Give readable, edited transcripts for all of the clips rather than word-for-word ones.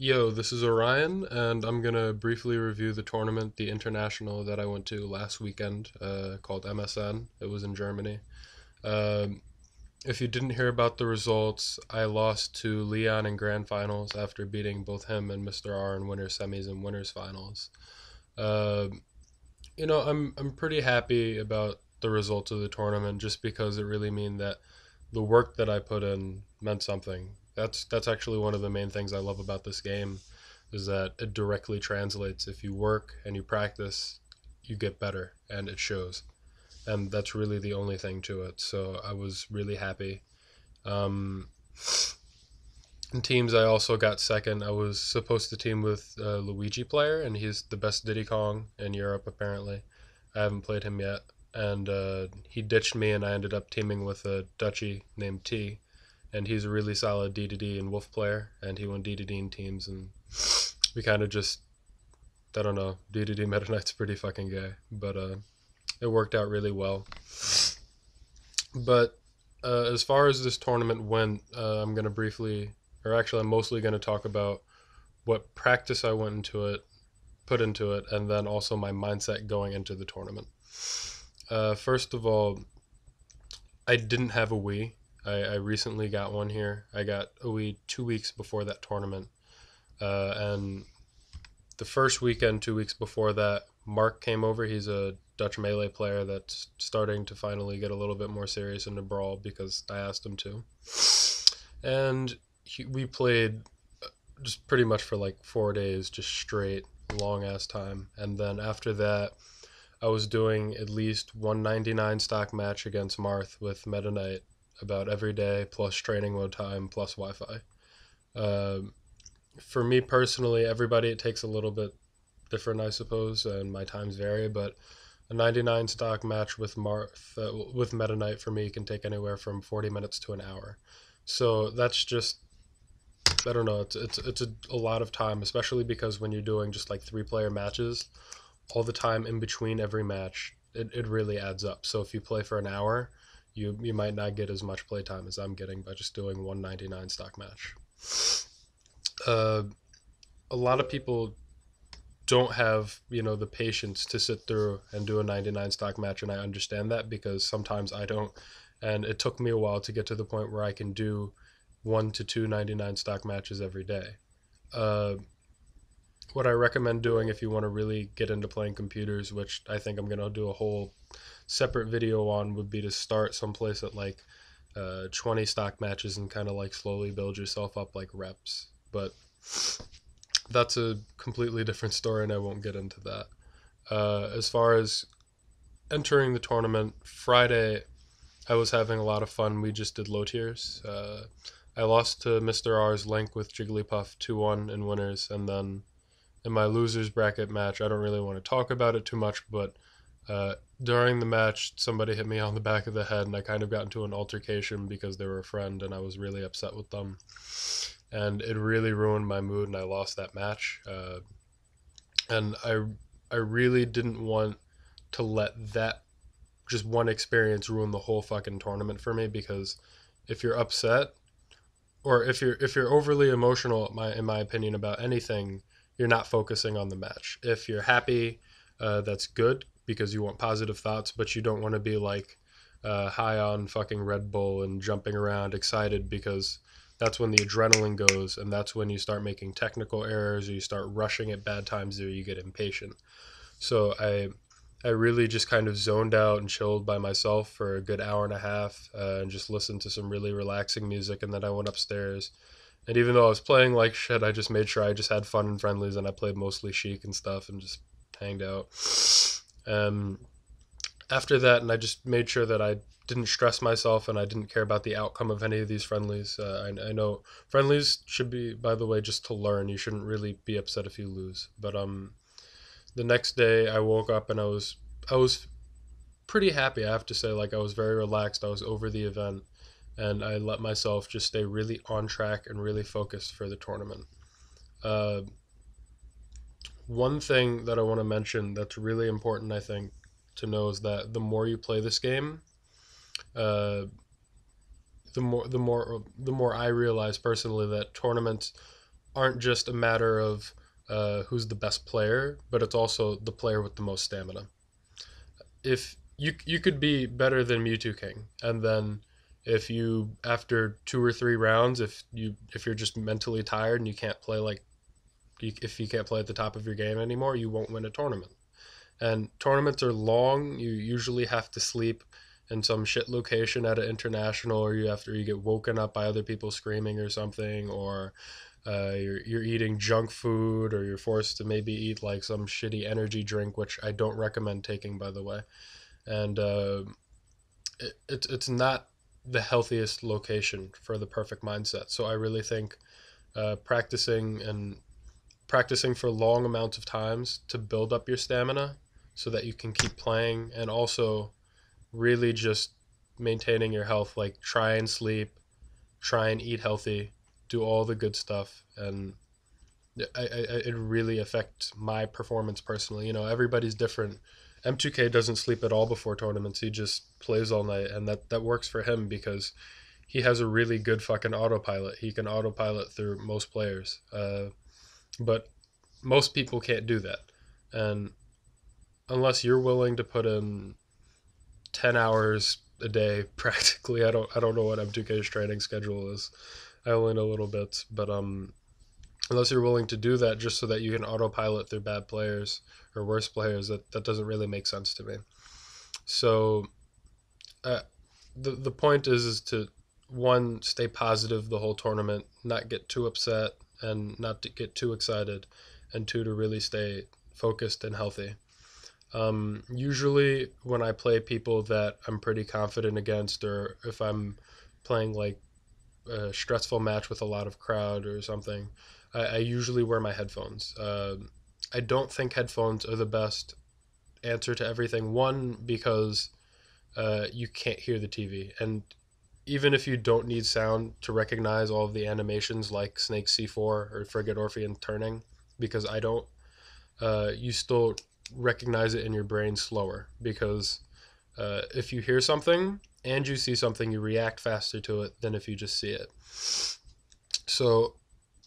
Yo, this is Orion, and I'm gonna briefly review the tournament, the international that I went to last weekend, called MSN. It was in Germany. Um, if you didn't hear about the results, I lost to Leon in grand finals after beating both him and Mr.R in winners semis and winners finals. Um I'm pretty happy about the results of the tournament just because it really mean that the work that I put in meant something. That's actually one of the main things I love about this game is that it directly translates. If you work and you practice, you get better and it shows. And that's really the only thing to it. So I was really happy. Um, in teams, I also got second. I was supposed to team with a Luigi player, and he's the best Diddy Kong in Europe, apparently. I haven't played him yet. And he ditched me, and I ended up teaming with a Dutchie named T. And he's a really solid D2D and Wolf player, and he won D2D in teams. And we kind of just, I don't know, D2D Meta Knight's pretty fucking gay. But it worked out really well. But as far as this tournament went, I'm going to briefly, or actually, I'm mostly going to talk about what practice I went into it, put into it, and then also my mindset going into the tournament. First of all, I didn't have a Wii. I recently got one here. I got a Wii 2 weeks before that tournament. And the first weekend, 2 weeks before that, Mark came over. He's a Dutch Melee player that's starting to finally get a little bit more serious into Brawl because I asked him to. And we played just pretty much for like 4 days, just straight, long ass time. And then after that, I was doing at least 199 stock match against Marth with Meta Knight about every day, plus training mode time, plus Wi-Fi. For me personally, everybody it takes a little bit different, I suppose, and my times vary. But a 99 stock match with Marth with Meta Knight for me can take anywhere from 40 minutes to an hour. So that's just I don't know. It's a lot of time, especially because when you're doing just like 3 player matches, all the time in between every match, it really adds up. So if you play for an hour, you might not get as much play time as I'm getting by just doing 199 stock match. Uh, a lot of people don't have the patience to sit through and do a 99 stock match, and I understand that because sometimes I don't, and it took me a while to get to the point where I can do 1 to 2 99 stock matches every day. Uh, what I recommend doing if you want to really get into playing computers, which I think I'm gonna do a whole separate video on, would be to start someplace at like 20 stock matches and kind of like slowly build yourself up like reps. But that's a completely different story, and I won't get into that. As far as entering the tournament, Friday, I was having a lot of fun. We just did low tiers. I lost to Mr.R's Link with Jigglypuff 2-1 in winners, and then in my losers bracket match, I don't really want to talk about it too much, but during the match, somebody hit me on the back of the head, and I kind of got into an altercation because they were a friend, and I was really upset with them. And it really ruined my mood, and I lost that match. And I really didn't want to let that just one experience ruin the whole fucking tournament for me, because if you're upset or if you're overly emotional, in my opinion, about anything, you're not focusing on the match. If you're happy, that's good because you want positive thoughts, but you don't want to be like high on fucking Red Bull and jumping around excited, because that's when the adrenaline goes, and that's when you start making technical errors, or you start rushing at bad times, or you get impatient. So I really just kind of zoned out and chilled by myself for a good hour and a half, and just listened to some really relaxing music, and then I went upstairs. And even though I was playing like shit, I just made sure I just had fun and friendlies, and I played mostly Sheik and stuff and just hanged out. Um, After that, and I just made sure that I didn't stress myself and I didn't care about the outcome of any of these friendlies. I know friendlies should be, by the way, just to learn. You shouldn't really be upset if you lose. But the next day I woke up and I was pretty happy. I have to say, like, I was very relaxed. I was over the event, and I let myself just stay really on track and really focused for the tournament. Uh, One thing that I want to mention that's really important, I think, to know is that the more you play this game, uh, the more I realize personally that tournaments aren't just a matter of who's the best player, but it's also the player with the most stamina. If you could be better than Mewtwo King, and then if you after 2 or 3 rounds, if you're just mentally tired and you can't play like if you can't play at the top of your game anymore, you won't win a tournament. And tournaments are long. You usually have to sleep in some shit location at an international, or you get woken up by other people screaming or something, or you're eating junk food, or you're forced to maybe eat like some shitty energy drink, which I don't recommend taking, by the way. And it's not the healthiest location for the perfect mindset. So I really think practicing for long amounts of times to build up your stamina so that you can keep playing, and also really just maintaining your health, like try and sleep, try and eat healthy, do all the good stuff. And it really affects my performance personally. Everybody's different. M2K doesn't sleep at all before tournaments. He just plays all night, and that works for him because he has a really good fucking autopilot. He can autopilot through most players. But most people can't do that. And unless you're willing to put in 10 hours a day practically, I don't know what M2K's training schedule is. I only know little bits, but unless you're willing to do that just so that you can autopilot through bad players or worse players, that doesn't really make sense to me. So uh, the point is to, one, stay positive the whole tournament, not get too upset and not to get too excited, and two, to really stay focused and healthy. Usually when I play people that I'm pretty confident against, or if I'm playing like a stressful match with a lot of crowd or something, I usually wear my headphones. I don't think headphones are the best answer to everything. One, because you can't hear the TV, and even if you don't need sound to recognize all of the animations like Snake C4 or Frigate Orphean turning, because I don't, you still recognize it in your brain slower, because if you hear something and you see something, you react faster to it than if you just see it. So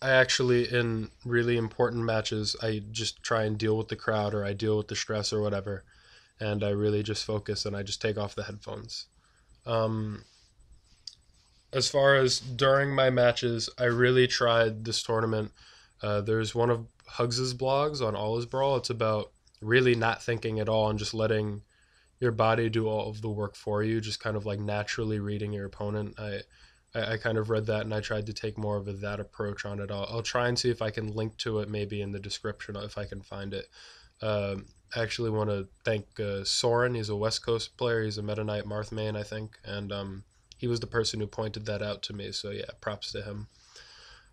I actually, in really important matches, I just try and deal with the crowd, or I deal with the stress or whatever, and I really just focus and I just take off the headphones. Um, as far as during my matches, I really tried this tournament. There's one of Hugs's blogs on All Is Brawl. It's about really not thinking at all and just letting your body do all of the work for you, just kind of like naturally reading your opponent. I kind of read that and I tried to take more of that approach on it. I'll try and see if I can link to it maybe in the description if I can find it. I actually want to thank Soren. He's a West Coast player. He's a Meta Knight Marth main, I think, and he was the person who pointed that out to me. So yeah, props to him.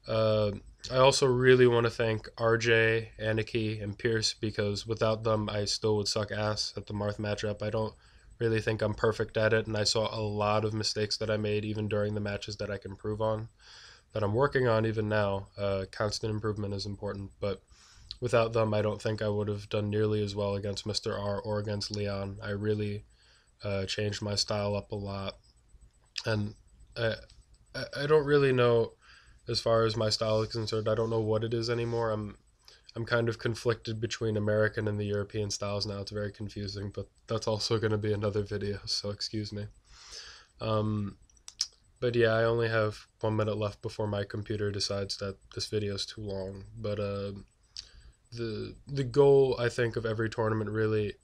Uh, I also really want to thank RJ, Aniki, and Pierce, because without them, I still would suck ass at the Marth matchup. I don't really think I'm perfect at it, and I saw a lot of mistakes that I made even during the matches that I can improve on, that I'm working on even now. Constant improvement is important, but without them, I don't think I would have done nearly as well against Mr.R or against Leon. I really changed my style up a lot, and I, I don't really know, as far as my style is concerned. I don't know what it is anymore. I'm kind of conflicted between American and the European styles now. It's very confusing, but that's also going to be another video, so excuse me. Um, but yeah, I only have 1 minute left before my computer decides that this video is too long. But the goal, I think, of every tournament really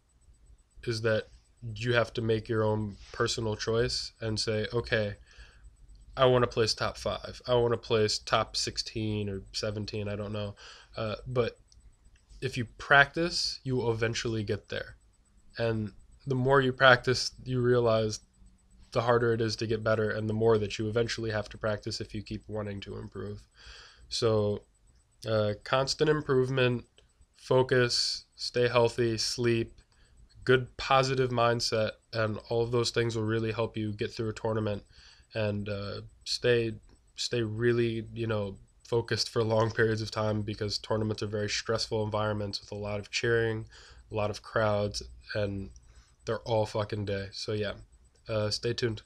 is that you have to make your own personal choice and say, okay, I want to place top five. I want to place top 16 or 17. I don't know. But if you practice, you will eventually get there. And the more you practice, you realize the harder it is to get better, and the more that you eventually have to practice if you keep wanting to improve. So, constant improvement, focus, stay healthy, sleep, good positive mindset, and all of those things will really help you get through a tournament and stay really focused for long periods of time, because tournaments are very stressful environments with a lot of cheering, a lot of crowds, and they're all fucking day. So yeah, stay tuned.